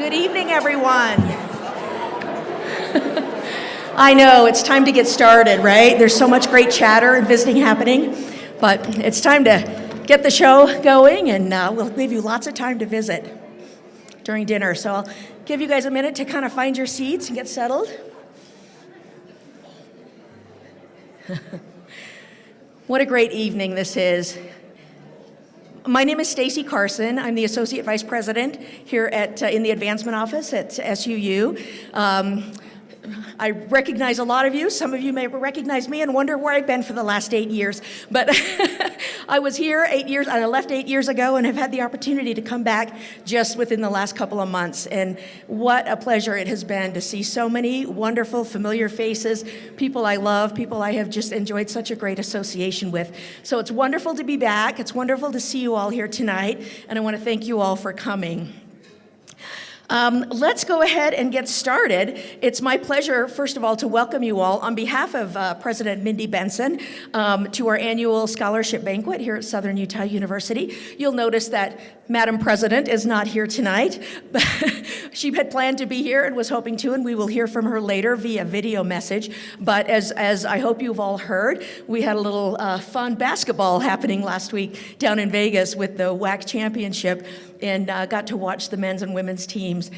Good evening, everyone. I know, it's time to get started, right? There's so much great chatter and visiting happening, but it's time to get the show going, and we'll give you lots of time to visit during dinner. So I'll give you guys a minute to kind of find your seats and get settled. What a great evening this is. My name is Stacy Carson. I'm the Associate Vice President here at in the Advancement Office at SUU. I recognize a lot of you. Some of you may recognize me and wonder where I've been for the last 8 years. But I was here 8 years, I left 8 years ago and have had the opportunity to come back just within the last couple of months. And what a pleasure it has been to see so many wonderful, familiar faces, people I love, people I have just enjoyed such a great association with. So it's wonderful to be back. It's wonderful to see you all here tonight. And I want to thank you all for coming. Let's go ahead and get started. It's my pleasure, first of all, to welcome you all on behalf of President Mindy Benson to our annual scholarship banquet here at Southern Utah University. You'll notice that Madam President is not here tonight. She had planned to be here and was hoping to, and we will hear from her later via video message. But as I hope you've all heard, we had a little fun basketball happening last week down in Vegas with the WAC Championship, and got to watch the men's and women's teams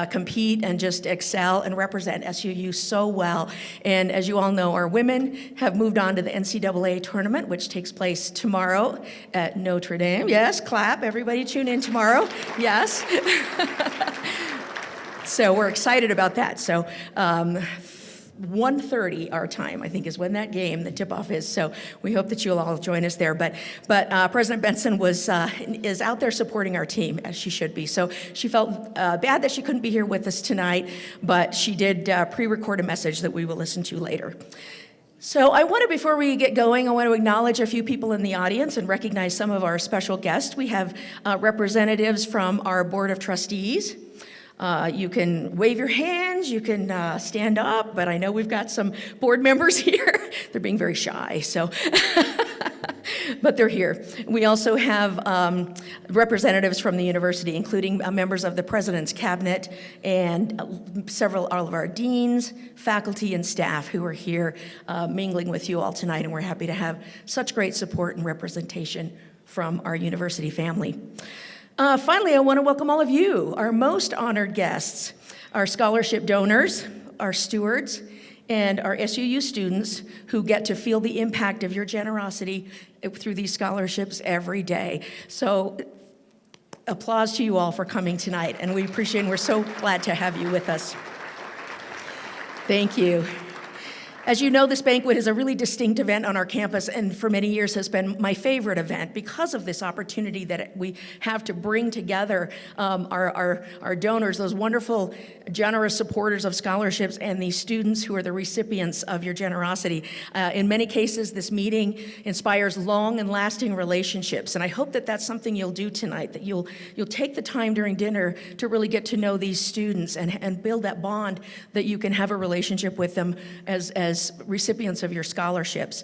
compete and just excel and represent SUU so well. And as you all know, our women have moved on to the NCAA tournament, which takes place tomorrow at Notre Dame. Yes, clap. Everybody tune in tomorrow. Yes. So we're excited about that. So 1:30 our time, I think, is when that game, the tip-off is. So we hope that you'll all join us there. But President Benson is out there supporting our team, as she should be. So she felt bad that she couldn't be here with us tonight, but she did pre-record a message that we will listen to later. So before we get going, I want to acknowledge a few people in the audience and recognize some of our special guests. We have representatives from our Board of Trustees. You can wave your hands, you can stand up, but I know we've got some board members here. They're being very shy, so, but they're here. We also have representatives from the university, including members of the President's Cabinet and all of our deans, faculty, and staff who are here mingling with you all tonight, and we're happy to have such great support and representation from our university family. Finally, I want to welcome all of you, our most honored guests, our scholarship donors, our stewards, and our SUU students who get to feel the impact of your generosity through these scholarships every day. So applause to you all for coming tonight, and we appreciate and we're so glad to have you with us. Thank you. As you know, this banquet is a really distinct event on our campus, and for many years has been my favorite event because of this opportunity that we have to bring together our donors, those wonderful, generous supporters of scholarships, and these students who are the recipients of your generosity. In many cases, this meeting inspires long and lasting relationships, and I hope that that's something you'll do tonight, that you'll take the time during dinner to really get to know these students and build that bond that you can have a relationship with them as recipients of your scholarships.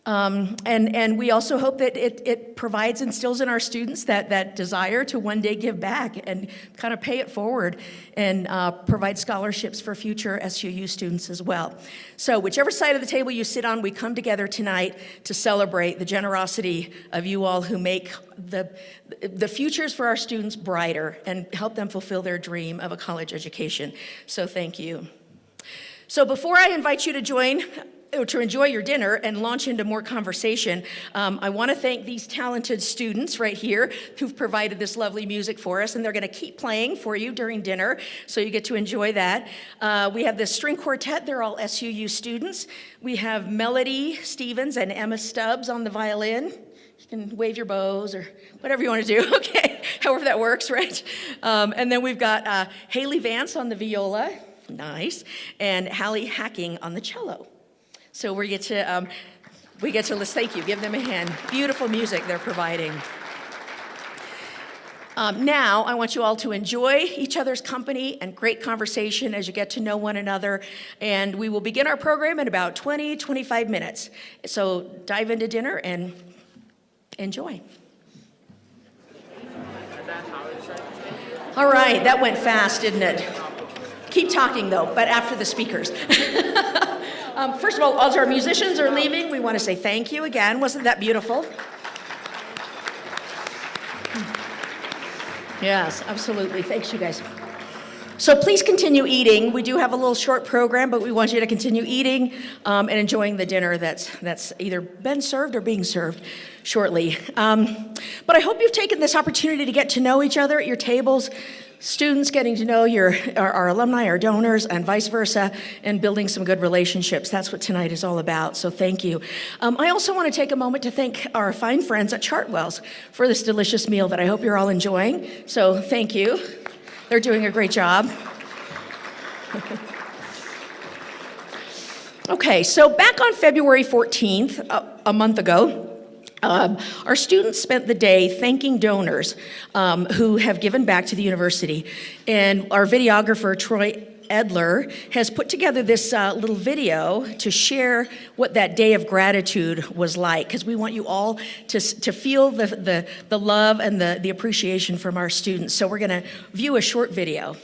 And we also hope that it instills in our students that desire to one day give back and kind of pay it forward and provide scholarships for future SUU students as well. So whichever side of the table you sit on, we come together tonight to celebrate the generosity of you all who make the futures for our students brighter and help them fulfill their dream of a college education. So thank you. So before I invite you to enjoy your dinner and launch into more conversation, I want to thank these talented students right here who've provided this lovely music for us, and they're going to keep playing for you during dinner, so you get to enjoy that. We have this string quartet. They're all SUU students. We have Melody Stevens and Emma Stubbs on the violin. You can wave your bows or whatever you want to do, okay, however that works, right? And then we've got Haley Vance on the viola. Nice, and Hallie Hacking on the cello. So we get to thank you, give them a hand. Beautiful music they're providing. Now, I want you all to enjoy each other's company and great conversation as you get to know one another. And we will begin our program in about 25 minutes. So dive into dinner and enjoy. All right, that went fast, didn't it? Keep talking, though, but after the speakers. First of all, as our musicians are leaving, we want to say thank you again. Wasn't that beautiful? Yes, absolutely. Thanks, you guys. So please continue eating. We do have a little short program, but we want you to continue eating and enjoying the dinner that's either been served or being served shortly. But I hope you've taken this opportunity to get to know each other at your tables, students getting to know our alumni, our donors, and vice versa, and building some good relationships. That's what tonight is all about, so thank you. I also want to take a moment to thank our fine friends at Chartwell's for this delicious meal that I hope you're all enjoying, so thank you. They're doing a great job. Okay, so back on February 14th, a month ago, our students spent the day thanking donors who have given back to the university. And our videographer, Troy Edler, has put together this little video to share what that day of gratitude was like, because we want you all to feel the love and the appreciation from our students. So we're going to view a short video.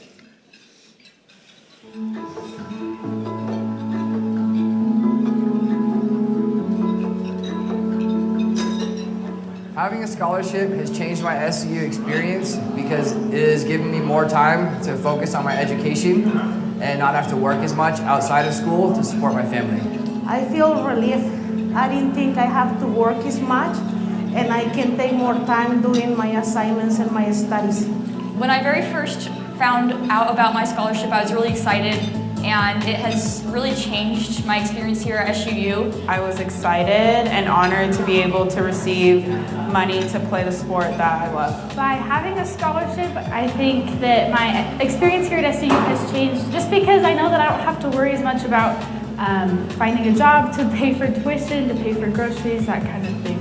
Having a scholarship has changed my SUU experience because it has given me more time to focus on my education and not have to work as much outside of school to support my family. I feel relief. I didn't think I have to work as much, and I can take more time doing my assignments and my studies. When I very first found out about my scholarship, I was really excited, and it has really changed my experience here at SUU. I was excited and honored to be able to receive money to play the sport that I love. By having a scholarship, I think that my experience here at SUU has changed just because I know that I don't have to worry as much about finding a job to pay for tuition, to pay for groceries, that kind of thing.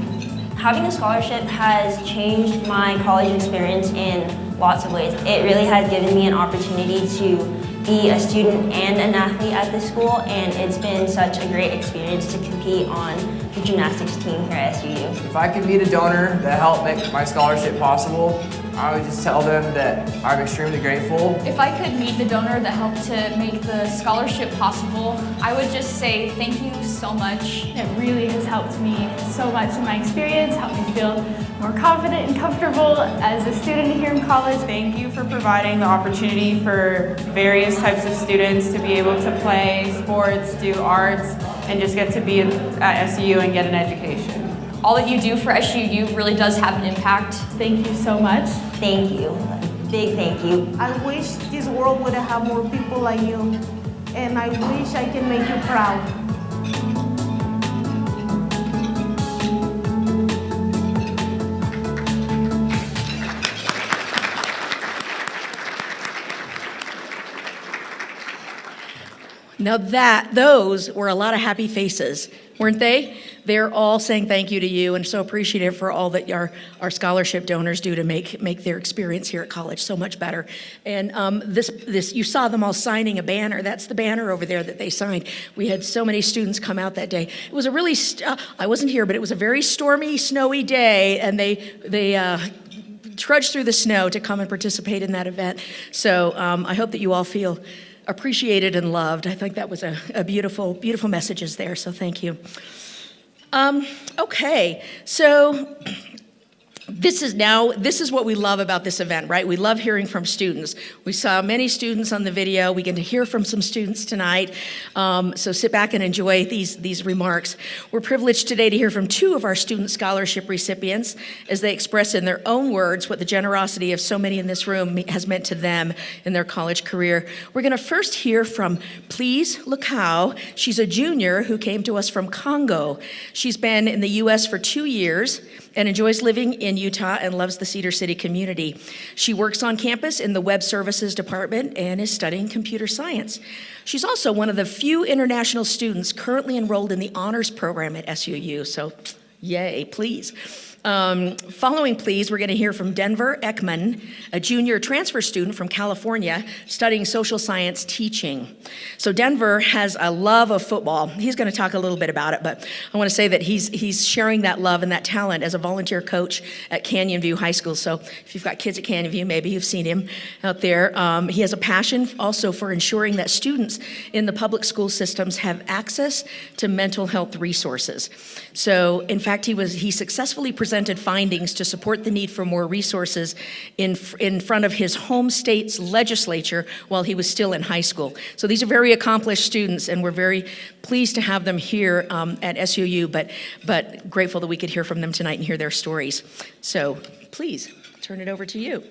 Having a scholarship has changed my college experience in lots of ways. It really has given me an opportunity to be a student and an athlete at this school, and it's been such a great experience to compete on the gymnastics team here at SUU. If I could meet a donor that helped make my scholarship possible, I would just tell them that I'm extremely grateful. If I could meet the donor that helped to make the scholarship possible, I would just say thank you so much. It really has helped me so much in my experience, helped me feel more confident and comfortable as a student here in college. Thank you for providing the opportunity for various types of students to be able to play sports, do arts, and just get to be at SUU and get an education. All that you do for SUU really does have an impact. Thank you so much. Thank you. Big thank you. I wish this world would have more people like you, and I wish I can make you proud. Now those were a lot of happy faces, weren't they? They're all saying thank you to you and so appreciative for all that our scholarship donors do to make their experience here at college so much better. And this you saw them all signing a banner. That's the banner over there that they signed. We had so many students come out that day. It was a really, I wasn't here, but it was a very stormy, snowy day, and they trudged through the snow to come and participate in that event. So I hope that you all feel appreciated and loved. I think that was a beautiful, beautiful messages there, so thank you. Okay, so this is what we love about this event, right? We love hearing from students. We saw many students on the video. We get to hear from some students tonight. So sit back and enjoy these remarks. We're privileged today to hear from two of our student scholarship recipients as they express in their own words what the generosity of so many in this room has meant to them in their college career. We're gonna first hear from Please Lukau. She's a junior who came to us from Congo. She's been in the US for 2 years and enjoys living in Utah and loves the Cedar City community. She works on campus in the Web Services Department and is studying computer science. She's also one of the few international students currently enrolled in the honors program at SUU, so yay, please. Following, please, we're going to hear from Denver Ekman, a junior transfer student from California studying social science teaching. So Denver has a love of football. He's going to talk a little bit about it, but I want to say that he's sharing that love and that talent as a volunteer coach at Canyon View High School. So if you've got kids at Canyon View, maybe you've seen him out there. He has a passion also for ensuring that students in the public school systems have access to mental health resources. So in fact, he successfully presented findings to support the need for more resources in front of his home state's legislature while he was still in high school. So these are very accomplished students, and we're very pleased to have them here at SUU, but grateful that we could hear from them tonight and hear their stories. So please, turn it over to you.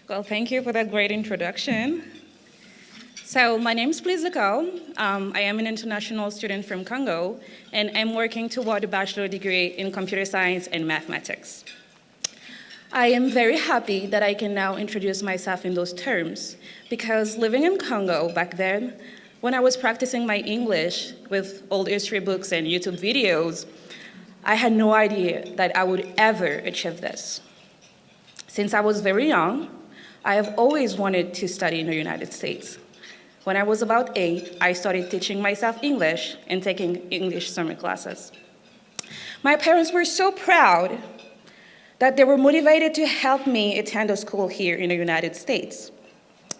Well, thank you for that great introduction. So my name is Please Zacao. I am an international student from Congo, and I'm working toward a bachelor degree in computer science and mathematics. I am very happy that I can now introduce myself in those terms, because living in Congo back then, when I was practicing my English with old history books and YouTube videos, I had no idea that I would ever achieve this. Since I was very young, I have always wanted to study in the United States. When I was about 8, I started teaching myself English and taking English summer classes. My parents were so proud that they were motivated to help me attend a school here in the United States.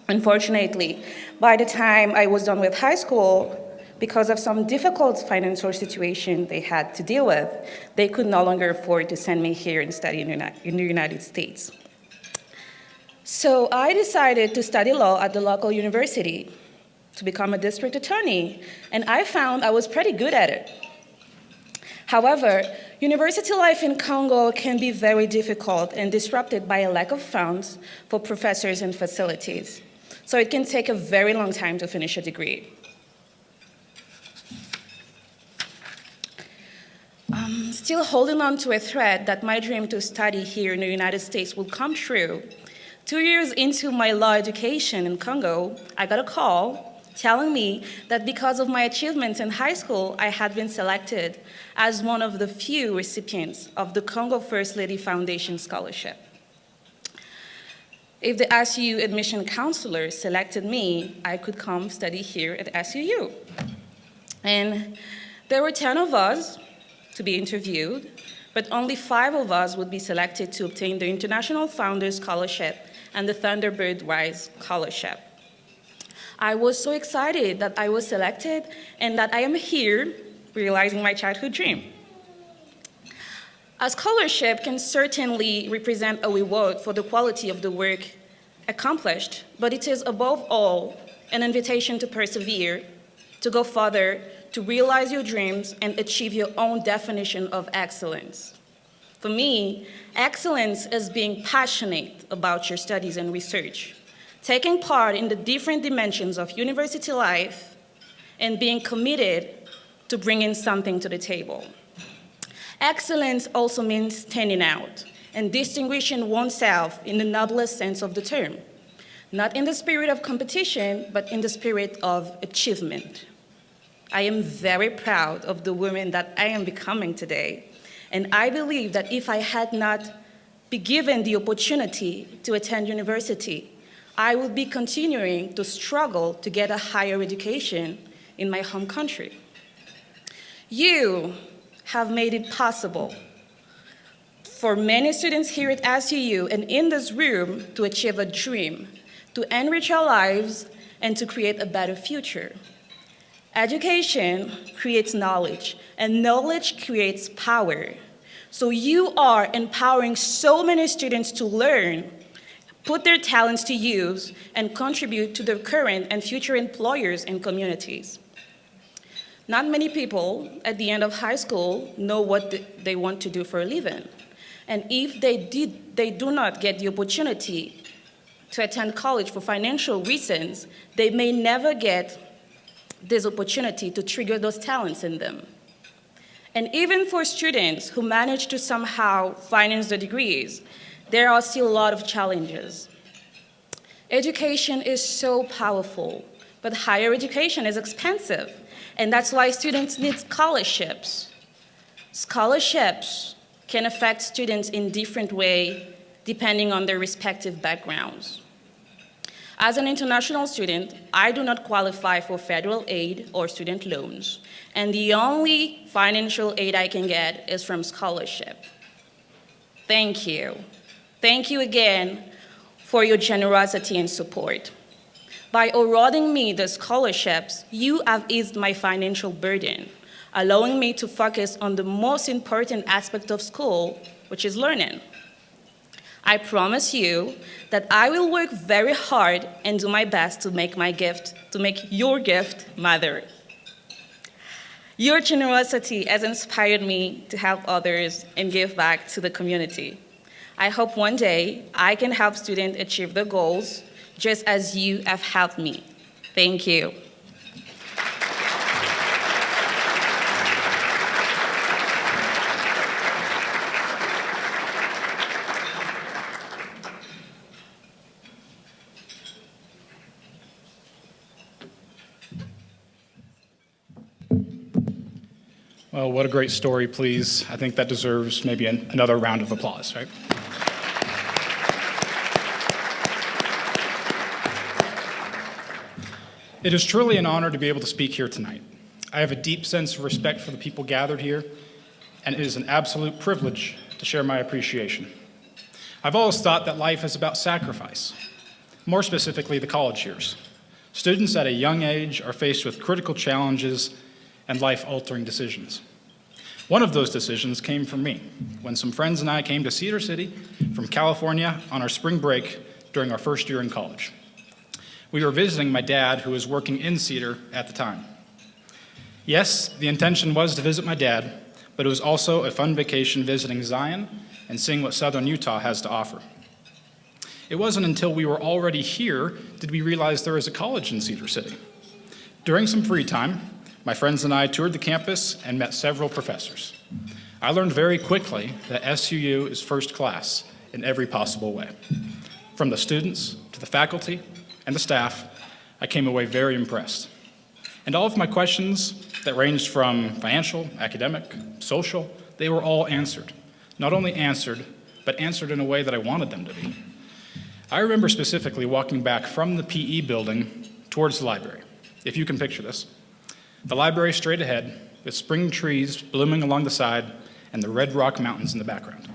Unfortunately, by the time I was done with high school, because of some difficult financial situation they had to deal with, they could no longer afford to send me here and study in the United States. So I decided to study law at the local university to become a district attorney, and I found I was pretty good at it. However, university life in Congo can be very difficult and disrupted by a lack of funds for professors and facilities. So it can take a very long time to finish a degree. Still holding on to a thread that my dream to study here in the United States will come true, 2 years into my law education in Congo, I got a call telling me that because of my achievements in high school, I had been selected as one of the few recipients of the Congo First Lady Foundation Scholarship. If the SUU admission counselor selected me, I could come study here at SUU. And there were 10 of us to be interviewed, but only 5 of us would be selected to obtain the International Founders Scholarship and the Thunderbird Rise Scholarship. I was so excited that I was selected and that I am here realizing my childhood dream. A scholarship can certainly represent a reward for the quality of the work accomplished, but it is above all an invitation to persevere, to go further, to realize your dreams and achieve your own definition of excellence. For me, excellence is being passionate about your studies and research, taking part in the different dimensions of university life, and being committed to bringing something to the table. Excellence also means standing out and distinguishing oneself in the noblest sense of the term, not in the spirit of competition, but in the spirit of achievement. I am very proud of the woman that I am becoming today, and I believe that if I had not been given the opportunity to attend university, I would be continuing to struggle to get a higher education in my home country. You have made it possible for many students here at SUU and in this room to achieve a dream, to enrich our lives, and to create a better future. Education creates knowledge, and knowledge creates power. So you are empowering so many students to learn, put their talents to use, and contribute to their current and future employers and communities. Not many people at the end of high school know what they want to do for a living. And if they do not get the opportunity to attend college for financial reasons, they may never get this opportunity to trigger those talents in them. And even for students who manage to somehow finance the degrees, there are still a lot of challenges. Education is so powerful, but higher education is expensive, and that's why students need scholarships. Scholarships can affect students in different ways depending on their respective backgrounds. As an international student, I do not qualify for federal aid or student loans, and the only financial aid I can get is from scholarship. Thank you. Thank you again for your generosity and support. By awarding me the scholarships, you have eased my financial burden, allowing me to focus on the most important aspect of school, which is learning. I promise you that I will work very hard and do my best to make your gift matter. Your generosity has inspired me to help others and give back to the community. I hope one day I can help students achieve their goals just as you have helped me. Thank you. Well, what a great story, please. I think that deserves maybe another round of applause, right? It is truly an honor to be able to speak here tonight. I have a deep sense of respect for the people gathered here, and it is an absolute privilege to share my appreciation. I've always thought that life is about sacrifice, more specifically the college years. Students at a young age are faced with critical challenges and life-altering decisions. One of those decisions came from me when some friends and I came to Cedar City from California on our spring break during our first year in college. We were visiting my dad, who was working in Cedar at the time. Yes, the intention was to visit my dad, but it was also a fun vacation visiting Zion and seeing what Southern Utah has to offer. It wasn't until we were already here did we realize there was a college in Cedar City. During some free time, my friends and I toured the campus and met several professors. I learned very quickly that SUU is first class in every possible way. From the students to the faculty and the staff, I came away very impressed. And all of my questions that ranged from financial, academic, social, they were all answered. Not only answered, but answered in a way that I wanted them to be. I remember specifically walking back from the PE building towards the library, if you can picture this. The library straight ahead, with spring trees blooming along the side and the Red Rock Mountains in the background.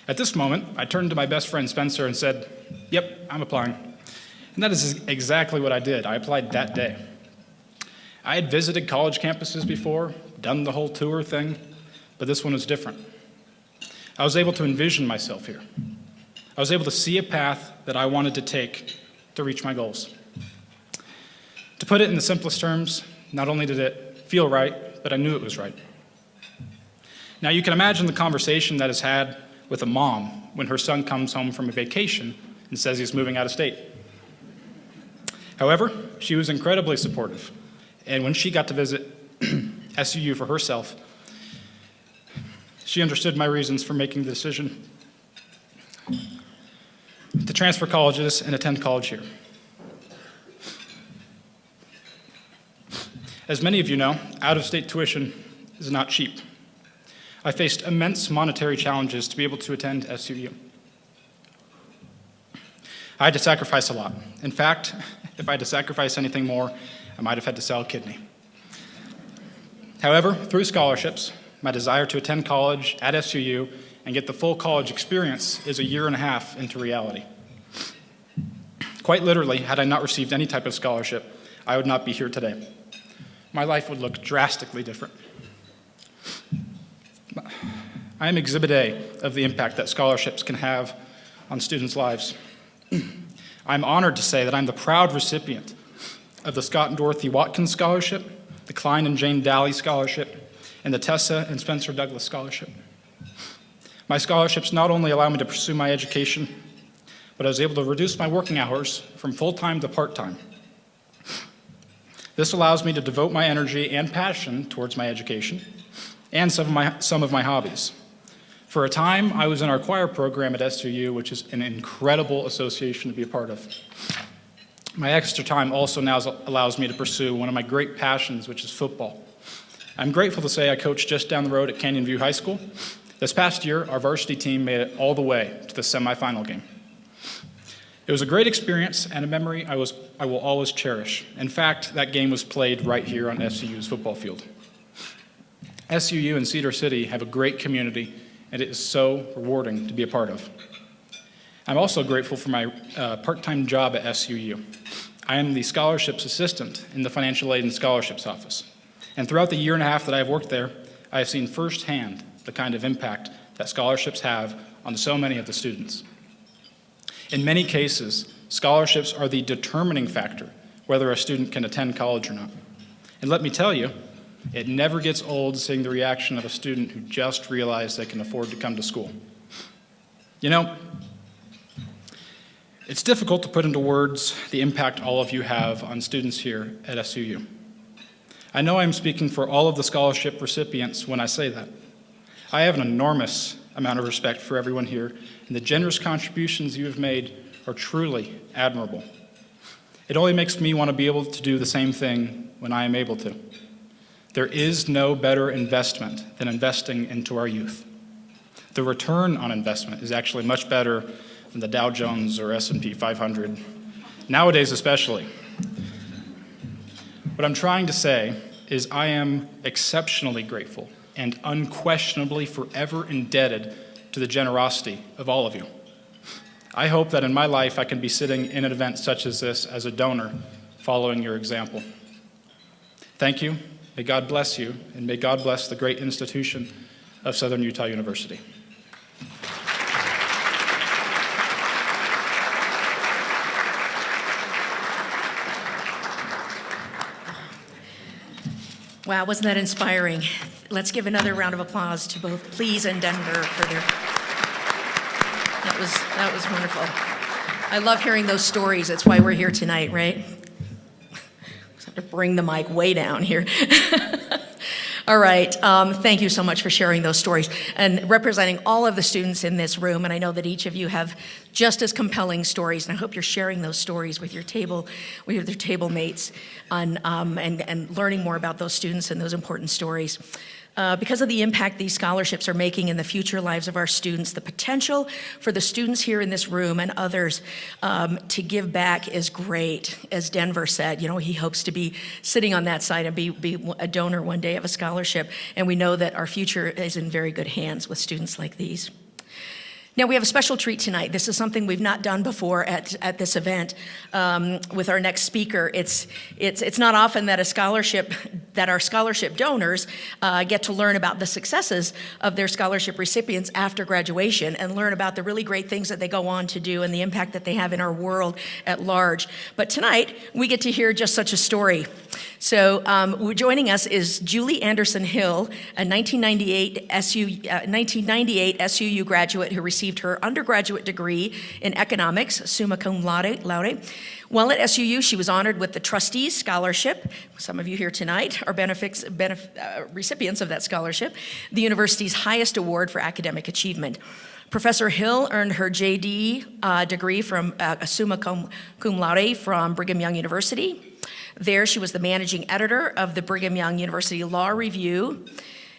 At this moment, I turned to my best friend Spencer and said, "Yep, I'm applying." And that is exactly what I did. I applied that day. I had visited college campuses before, done the whole tour thing, but this one was different. I was able to envision myself here. I was able to see a path that I wanted to take to reach my goals. To put it in the simplest terms, not only did it feel right, but I knew it was right. Now you can imagine the conversation that is had with a mom when her son comes home from a vacation and says he's moving out of state. However, she was incredibly supportive, and when she got to visit SUU for herself, she understood my reasons for making the decision to transfer colleges and attend college here. As many of you know, out-of-state tuition is not cheap. I faced immense monetary challenges to be able to attend SUU. I had to sacrifice a lot. In fact, if I had to sacrifice anything more, I might have had to sell a kidney. However, through scholarships, my desire to attend college at SUU and get the full college experience is a year and a half into reality. Quite literally, had I not received any type of scholarship, I would not be here today. My life would look drastically different. I am Exhibit A of the impact that scholarships can have on students' lives. I'm honored to say that I'm the proud recipient of the Scott and Dorothy Watkins Scholarship, the Klein and Jane Daly Scholarship, and the Tessa and Spencer Douglas Scholarship. My scholarships not only allow me to pursue my education, but I was able to reduce my working hours from full-time to part-time. This allows me to devote my energy and passion towards my education and some of my hobbies. For a time, I was in our choir program at SUU, which is an incredible association to be a part of. My extra time also now allows me to pursue one of my great passions, which is football. I'm grateful to say I coach just down the road at Canyon View High School. This past year, our varsity team made it all the way to the semifinal game. It was a great experience and a memory I will always cherish. In fact, that game was played right here on SUU's football field. SUU and Cedar City have a great community, and it is so rewarding to be a part of. I'm also grateful for my part-time job at SUU. I am the scholarships assistant in the Financial Aid and Scholarships Office. And throughout the year and a half that I've worked there, I have seen firsthand the kind of impact that scholarships have on so many of the students. In many cases, scholarships are the determining factor whether a student can attend college or not. And let me tell you, it never gets old seeing the reaction of a student who just realized they can afford to come to school. You know, it's difficult to put into words the impact all of you have on students here at SUU. I know I'm speaking for all of the scholarship recipients when I say that. I have an enormous amount of respect for everyone here, and the generous contributions you have made are truly admirable. It only makes me want to be able to do the same thing when I am able to. There is no better investment than investing into our youth. The return on investment is actually much better than the Dow Jones or S&P 500, nowadays especially. What I'm trying to say is I am exceptionally grateful and unquestionably forever indebted to the generosity of all of you. I hope that in my life I can be sitting in an event such as this as a donor, following your example. Thank you. May God bless you, and may God bless the great institution of Southern Utah University. Wow, wasn't that inspiring? Let's give another round of applause to both Please and Denver for their, that was wonderful. I love hearing those stories. That's why we're here tonight, right? Just have to bring the mic way down here. All right, thank you so much for sharing those stories and representing all of the students in this room. And I know that each of you have just as compelling stories, and I hope you're sharing those stories with your table mates, and learning more about those students and those important stories. Because of the impact these scholarships are making in the future lives of our students, the potential for the students here in this room and others to give back is great. As Denver said, you know, he hopes to be sitting on that side and be a donor one day of a scholarship. And we know that our future is in very good hands with students like these. Now, we have a special treat tonight. This is something we've not done before at this event with our next speaker. It's not often that our scholarship donors get to learn about the successes of their scholarship recipients after graduation and learn about the really great things that they go on to do and the impact that they have in our world at large. But tonight, we get to hear just such a story. So joining us is Julie Anderson Hill, a 1998 SUU graduate who received her undergraduate degree in economics, summa cum laude. While at SUU, she was honored with the Trustees Scholarship. Some of you here tonight are recipients of that scholarship, the university's highest award for academic achievement. Professor Hill earned her JD degree from summa cum laude from Brigham Young University. There, she was the managing editor of the Brigham Young University Law Review.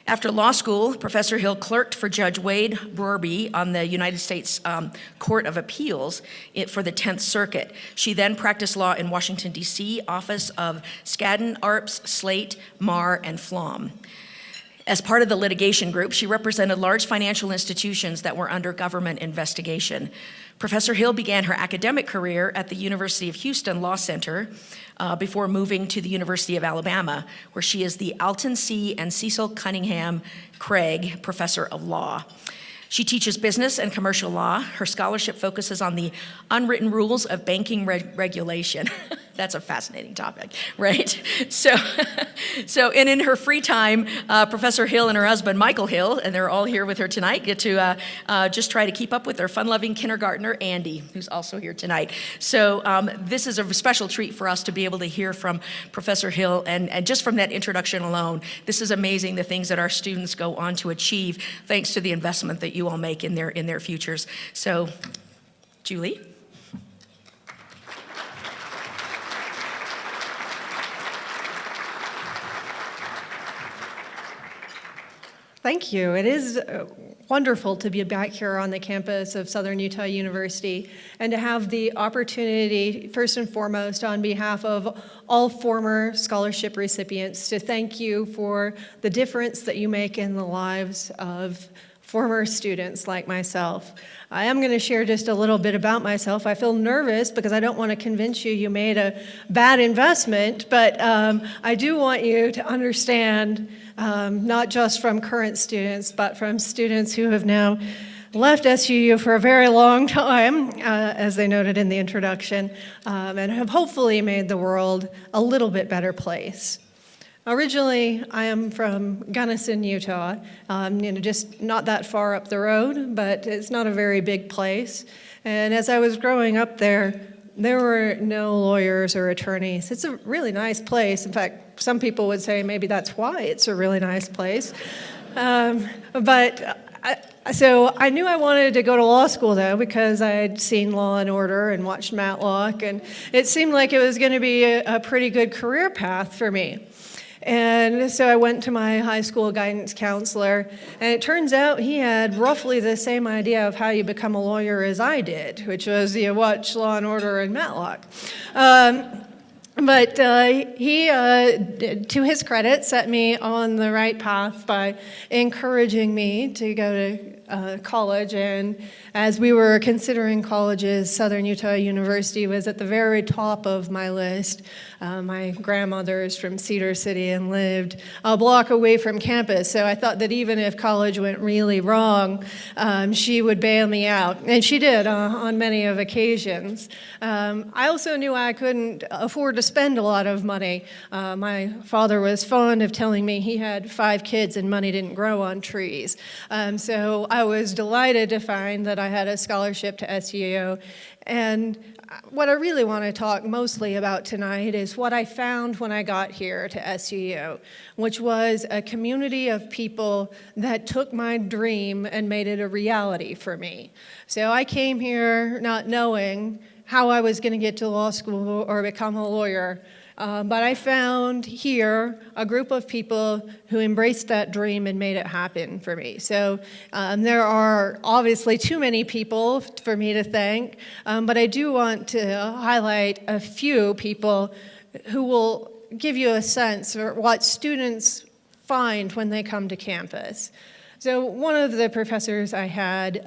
After law school, Professor Hill clerked for Judge Wade Brorby on the United States Court of Appeals for the 10th Circuit. She then practiced law in Washington, D.C., office of Skadden, Arps, Slate, Marr, and Flom. As part of the litigation group, she represented large financial institutions that were under government investigation. Professor Hill began her academic career at the University of Houston Law Center before moving to the University of Alabama, where she is the Alton C. and Cecil Cunningham Craig Professor of Law. She teaches business and commercial law. Her scholarship focuses on the unwritten rules of banking regulation. That's a fascinating topic, right? So, and in her free time, Professor Hill and her husband, Michael Hill, and they're all here with her tonight, get to just try to keep up with their fun-loving kindergartner, Andy, who's also here tonight. So this is a special treat for us to be able to hear from Professor Hill, and just from that introduction alone, this is amazing, the things that our students go on to achieve thanks to the investment that you all make in their futures. So, Julie? Thank you. It is wonderful to be back here on the campus of Southern Utah University and to have the opportunity, first and foremost, on behalf of all former scholarship recipients, to thank you for the difference that you make in the lives of former students like myself. I am going to share just a little bit about myself. I feel nervous because I don't want to convince you made a bad investment, but I do want you to understand, not just from current students, but from students who have now left SUU for a very long time, as they noted in the introduction, and have hopefully made the world a little bit better place. Originally, I am from Gunnison, Utah, just not that far up the road, but it's not a very big place. And as I was growing up there were no lawyers or attorneys. It's a really nice place. In fact, some people would say maybe that's why it's a really nice place. So I knew I wanted to go to law school, though, because I had seen Law and Order and watched Matlock, and it seemed like it was going to be a pretty good career path for me. And so I went to my high school guidance counselor, and it turns out he had roughly the same idea of how you become a lawyer as I did, which was you watch Law and Order and Matlock. But he, to his credit, set me on the right path by encouraging me to go to college. And as we were considering colleges, Southern Utah University was at the very top of my list. My grandmother is from Cedar City and lived a block away from campus, so I thought that even if college went really wrong, she would bail me out, and she did on many of occasions. I also knew I couldn't afford to spend a lot of money. My father was fond of telling me he had 5 kids and money didn't grow on trees. So I was delighted to find that I had a scholarship to SUU. And what I really want to talk mostly about tonight is what I found when I got here to SUU, which was a community of people that took my dream and made it a reality for me. So I came here not knowing how I was going to get to law school or become a lawyer. But I found here a group of people who embraced that dream and made it happen for me. So there are obviously too many people for me to thank, but I do want to highlight a few people who will give you a sense of what students find when they come to campus. So one of the professors I had,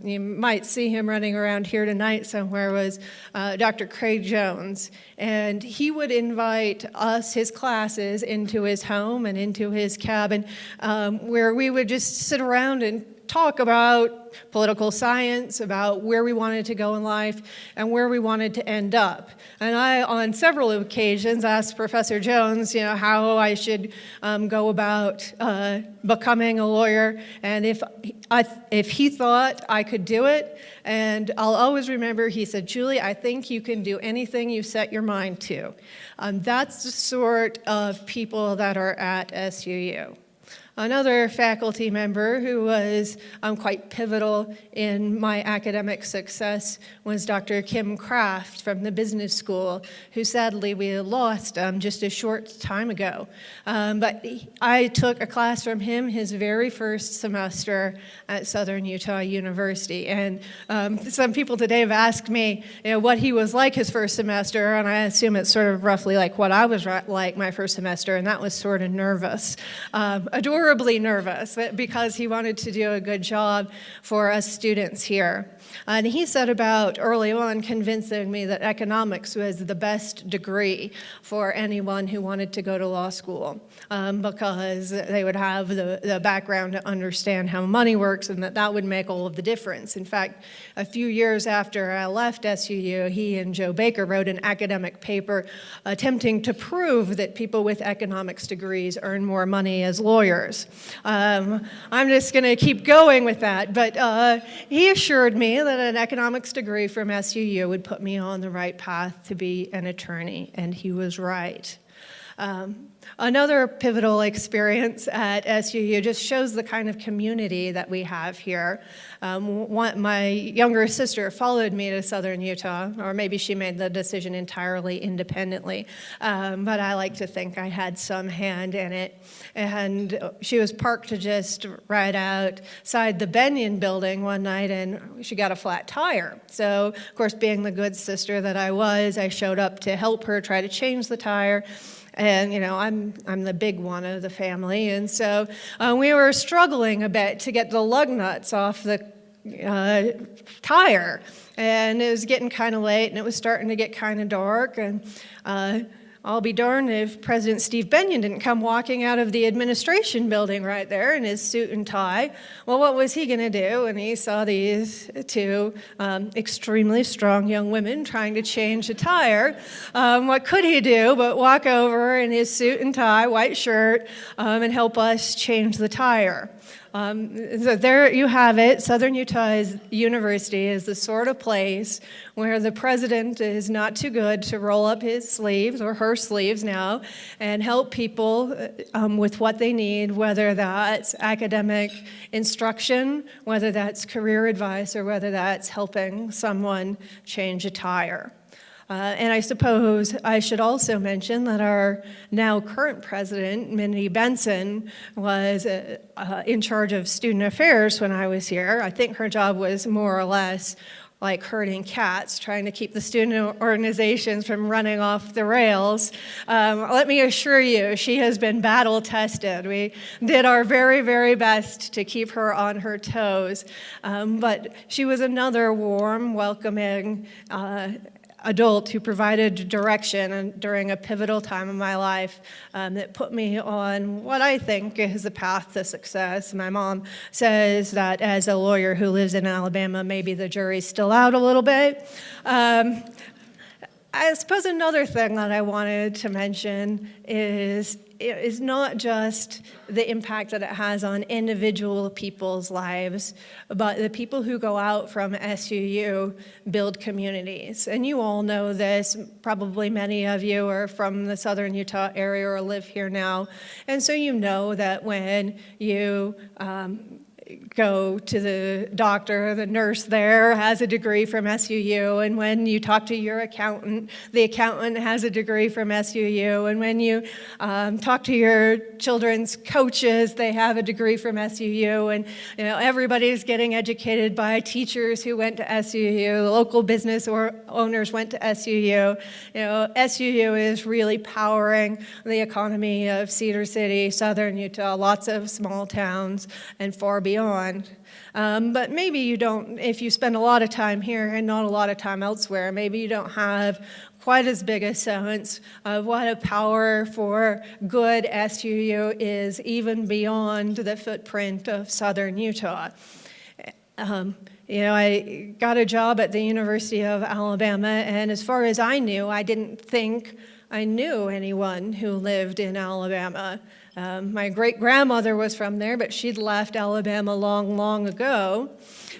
you might see him running around here tonight somewhere, was Dr. Craig Jones. And he would invite us, his classes, into his home and into his cabin, where we would just sit around and talk about political science, about where we wanted to go in life, and where we wanted to end up. And I, on several occasions, asked Professor Jones, how I should go about becoming a lawyer, and if he thought I could do it. And I'll always remember he said, "Julie, I think you can do anything you set your mind to." That's the sort of people that are at SUU. Another faculty member who was quite pivotal in my academic success was Dr. Kim Kraft from the business school, who sadly we lost just a short time ago. But I took a class from him his very first semester at Southern Utah University. And some people today have asked me what he was like his first semester, and I assume it's sort of roughly like what I was like my first semester, and that was sort of nervous. Adorably nervous, because he wanted to do a good job for us students here. And he set about early on convincing me that economics was the best degree for anyone who wanted to go to law school, because they would have the background to understand how money works, and that would make all of the difference. In fact, a few years after I left SUU, he and Joe Baker wrote an academic paper attempting to prove that people with economics degrees earn more money as lawyers. I'm just going to keep going with that, but he assured me that an economics degree from SUU would put me on the right path to be an attorney, and he was right. Another pivotal experience at SUU just shows the kind of community that we have here. My younger sister followed me to Southern Utah, or maybe she made the decision entirely independently, but I like to think I had some hand in it. And she was parked just right outside the Benyon building one night, and she got a flat tire. So, of course, being the good sister that I was, I showed up to help her try to change the tire. And, you know, I'm the big one of the family. And so we were struggling a bit to get the lug nuts off the tire. And it was getting kind of late, and it was starting to get kind of dark. And I'll be darned if President Steve Benyon didn't come walking out of the administration building right there in his suit and tie. Well, what was he going to do? And he saw these two extremely strong young women trying to change a tire. What could he do but walk over in his suit and tie, white shirt, and help us change the tire? So there you have it. Southern Utah University is the sort of place where the president is not too good to roll up his sleeves or her sleeves now and help people with what they need, whether that's academic instruction, whether that's career advice, or whether that's helping someone change a tire. And I suppose I should also mention that our now current president, Mindy Benson, was in charge of student affairs when I was here. I think her job was more or less like herding cats, trying to keep the student organizations from running off the rails. Let me assure you, she has been battle tested. We did our very, very best to keep her on her toes. But she was another warm, welcoming adult who provided direction during a pivotal time in my life that put me on what I think is the path to success. My mom says that as a lawyer who lives in Alabama, maybe the jury's still out a little bit. I suppose another thing that I wanted to mention is not just the impact that it has on individual people's lives, but the people who go out from SUU build communities. And you all know this. Probably many of you are from the Southern Utah area or live here now. And so you know that when you go to the doctor, the nurse there has a degree from SUU, and when you talk to your accountant, the accountant has a degree from SUU, and when you talk to your children's coaches, they have a degree from SUU, and you know everybody's getting educated by teachers who went to SUU, the local business owners went to SUU. You know, SUU is really powering the economy of Cedar City, Southern Utah, lots of small towns, and far beyond. But maybe you don't, if you spend a lot of time here and not a lot of time elsewhere, maybe you don't have quite as big a sense of what a power for good SUU is even beyond the footprint of Southern Utah. You know, I got a job at the University of Alabama, and as far as I knew, I didn't think I knew anyone who lived in Alabama. My great-grandmother was from there, but she'd left Alabama long, long ago.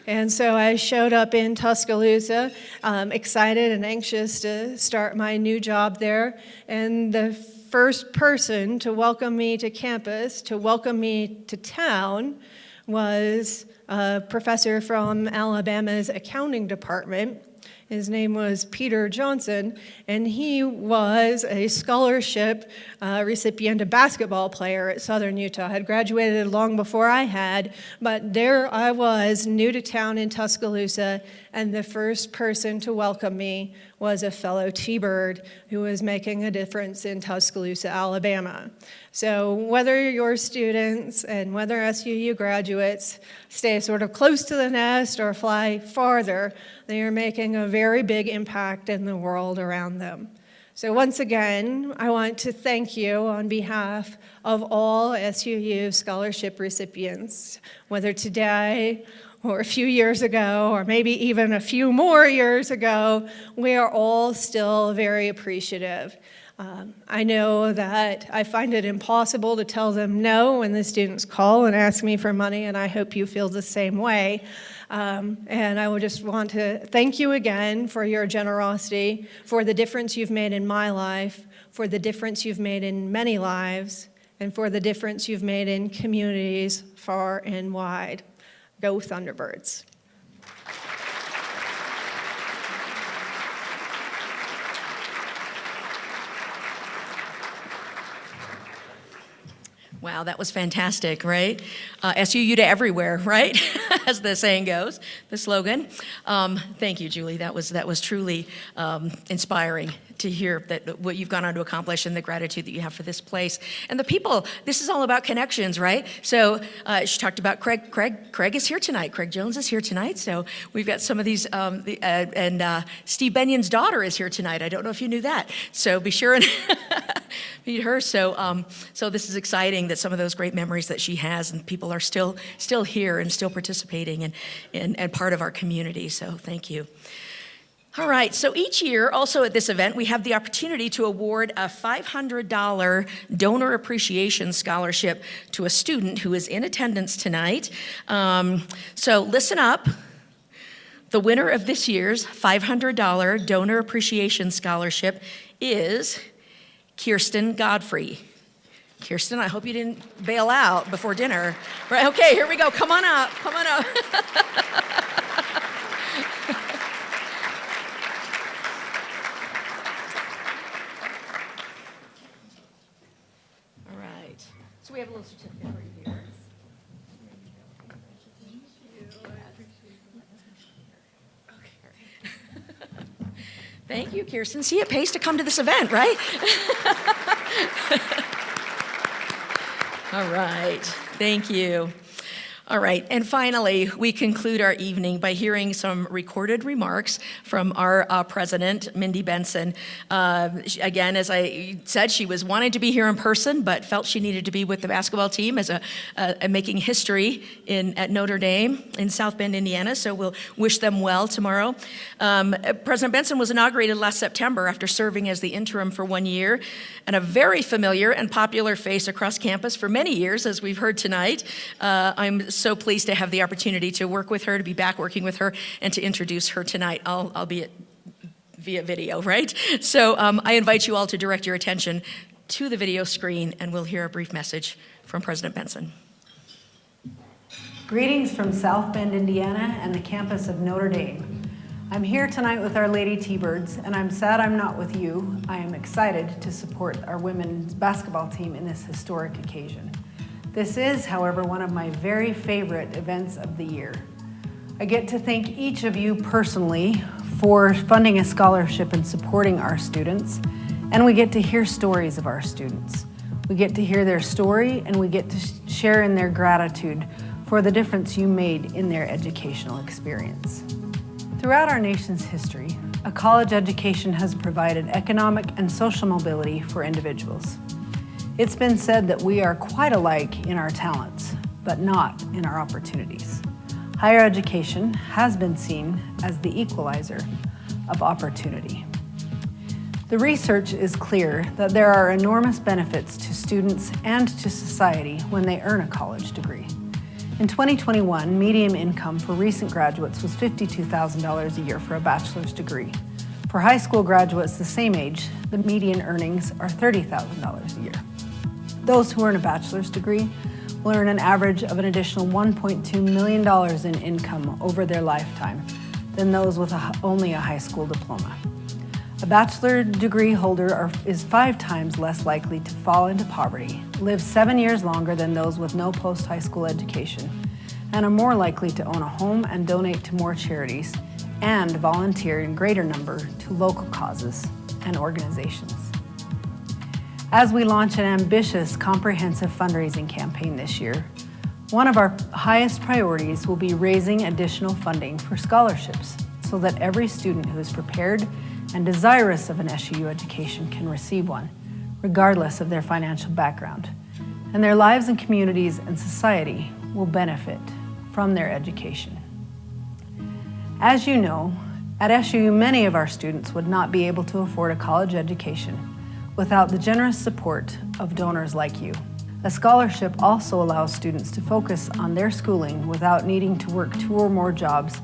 And so I showed up in Tuscaloosa, excited and anxious to start my new job there. And the first person to welcome me to campus, to welcome me to town, was a professor from Alabama's accounting department. His name was Peter Johnson, and he was a scholarship recipient, a basketball player at Southern Utah. Had graduated long before I had, but there I was, new to town in Tuscaloosa, and the first person to welcome me was a fellow T-Bird who was making a difference in Tuscaloosa, Alabama. So whether your students and whether SUU graduates stay sort of close to the nest or fly farther, they are making a very big impact in the world around them. So once again, I want to thank you on behalf of all SUU scholarship recipients, whether today or a few years ago, or maybe even a few more years ago. We are all still very appreciative. I know that I find it impossible to tell them no when the students call and ask me for money, and I hope you feel the same way. And I would just want to thank you again for your generosity, for the difference you've made in my life, for the difference you've made in many lives, and for the difference you've made in communities far and wide. Go Thunderbirds. Wow, that was fantastic, right? SUU to everywhere, right? As the saying goes, the slogan. Thank you, Julie. That was truly inspiring to hear that what you've gone on to accomplish and the gratitude that you have for this place. And the people, this is all about connections, right? So she talked about Craig. Craig is here tonight. Craig Jones is here tonight. So we've got some of these, and Steve Benyon's daughter is here tonight. I don't know if you knew that. So be sure and meet her. So this is exciting that some of those great memories that she has and people are still here and still participating and part of our community. So thank you. All right, so each year, also at this event, we have the opportunity to award a $500 donor appreciation scholarship to a student who is in attendance tonight. So listen up. The winner of this year's $500 donor appreciation scholarship is Kirsten Godfrey. Kirsten, I hope you didn't bail out before dinner. Right, okay, here we go. Come on up, come on up. So we have a little certificate for you here. Thank you, Kirsten. See, it pays to come to this event, right? All right, thank you. All right, and finally, we conclude our evening by hearing some recorded remarks from our president, Mindy Benson. Again, as I said, she was wanting to be here in person, but felt she needed to be with the basketball team as making history at Notre Dame in South Bend, Indiana, so we'll wish them well tomorrow. President Benson was inaugurated last September after serving as the interim for 1 year, and a very familiar and popular face across campus for many years, as we've heard tonight. I'm so pleased to have the opportunity to work with her, to be back working with her, and to introduce her tonight, albeit via video, right? So I invite you all to direct your attention to the video screen, and we'll hear a brief message from President Benson. Greetings from South Bend, Indiana, and the campus of Notre Dame. I'm here tonight with our Lady T-Birds, and I'm sad I'm not with you. I am excited to support our women's basketball team in this historic occasion. This is, however, one of my very favorite events of the year. I get to thank each of you personally for funding a scholarship and supporting our students, and we get to hear stories of our students. We get to hear their story, and we get to share in their gratitude for the difference you made in their educational experience. Throughout our nation's history, a college education has provided economic and social mobility for individuals. It's been said that we are quite alike in our talents, but not in our opportunities. Higher education has been seen as the equalizer of opportunity. The research is clear that there are enormous benefits to students and to society when they earn a college degree. In 2021, median income for recent graduates was $52,000 a year for a bachelor's degree. For high school graduates the same age, the median earnings are $30,000 a year. Those who earn a bachelor's degree will earn an average of an additional $1.2 million in income over their lifetime than those with only a high school diploma. A bachelor degree holder is 5 times less likely to fall into poverty, live 7 years longer than those with no post-high school education, and are more likely to own a home and donate to more charities and volunteer in greater number to local causes and organizations. As we launch an ambitious, comprehensive fundraising campaign this year, one of our highest priorities will be raising additional funding for scholarships so that every student who is prepared and desirous of an SUU education can receive one, regardless of their financial background. And their lives and communities and society will benefit from their education. As you know, at SUU, many of our students would not be able to afford a college education without the generous support of donors like you. A scholarship also allows students to focus on their schooling without needing to work 2 or more jobs,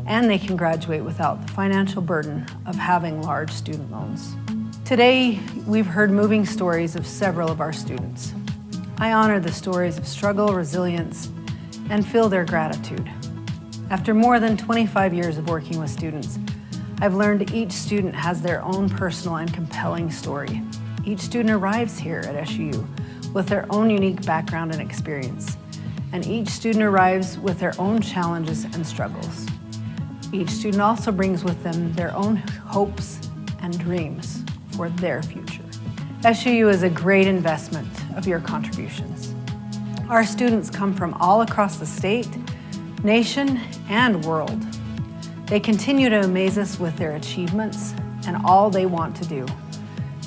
and they can graduate without the financial burden of having large student loans. Today, we've heard moving stories of several of our students. I honor the stories of struggle, resilience, and feel their gratitude. After more than 25 years of working with students, I've learned each student has their own personal and compelling story. Each student arrives here at SUU with their own unique background and experience, and each student arrives with their own challenges and struggles. Each student also brings with them their own hopes and dreams for their future. SUU is a great investment of your contributions. Our students come from all across the state, nation, and world. They continue to amaze us with their achievements and all they want to do.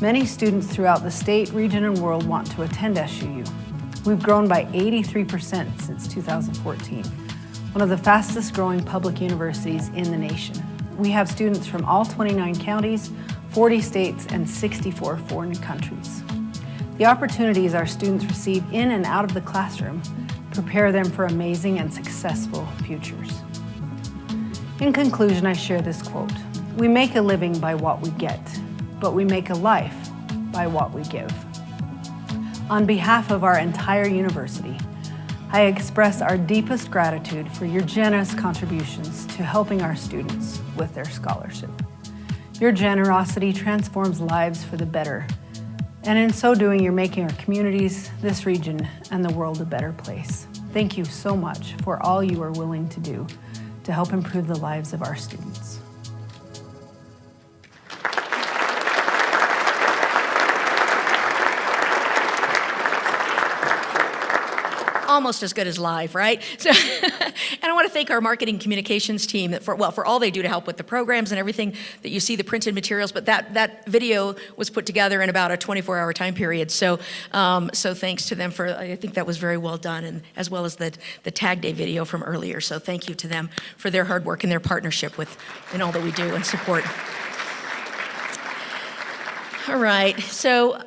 Many students throughout the state, region, and world want to attend SUU. We've grown by 83% since 2014, one of the fastest growing public universities in the nation. We have students from all 29 counties, 40 states, and 64 foreign countries. The opportunities our students receive in and out of the classroom prepare them for amazing and successful futures. In conclusion, I share this quote: "We make a living by what we get, but we make a life by what we give." On behalf of our entire university, I express our deepest gratitude for your generous contributions to helping our students with their scholarship. Your generosity transforms lives for the better, and in so doing, you're making our communities, this region, and the world a better place. Thank you so much for all you are willing to do to help improve the lives of our students. Almost as good as live, right? So, and I want to thank our marketing communications team for all they do to help with the programs and everything that you see, the printed materials. But that video was put together in about a 24-hour time period. So thanks to them I think that was very well done, and as well as the Tag Day video from earlier. So thank you to them for their hard work and their partnership in all that we do and support. All right, so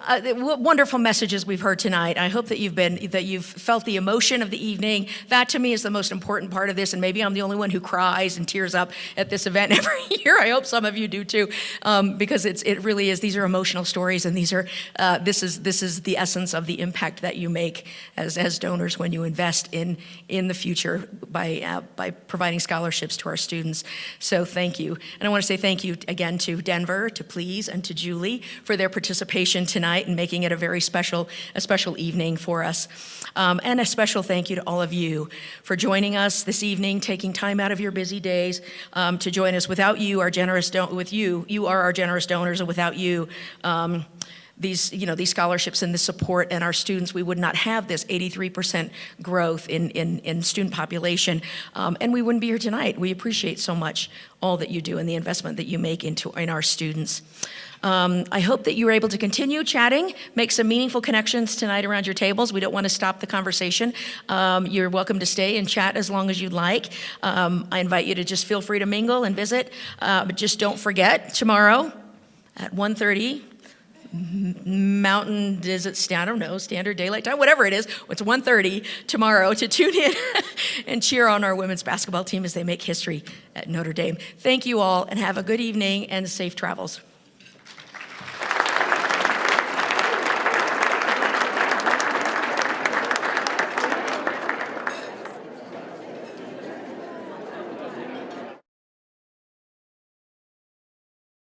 wonderful messages we've heard tonight. I hope that you've felt the emotion of the evening. That to me is the most important part of this, and maybe I'm the only one who cries and tears up at this event every year. I hope some of you do too, because it really is. These are emotional stories, and this is the essence of the impact that you make as donors when you invest in the future by providing scholarships to our students. So thank you, and I want to say thank you again to Denver, to Please, and to Julie for their participation tonight and making it a very special evening for us. And a special thank you to all of you for joining us this evening, taking time out of your busy days to join us. Without you, you are our generous donors, and without you, these scholarships and the support and our students, we would not have this 83% growth in student population, and we wouldn't be here tonight. We appreciate so much all that you do and the investment that you make in our students. I hope that you were able to continue chatting, make some meaningful connections tonight around your tables. We don't want to stop the conversation. You're welcome to stay and chat as long as you'd like. I invite you to just feel free to mingle and visit, but just don't forget tomorrow at 1:30, Mountain, is it, I don't know, Standard Daylight Time, whatever it is, it's 1:30 tomorrow to tune in and cheer on our women's basketball team as they make history at Notre Dame. Thank you all, and have a good evening and safe travels.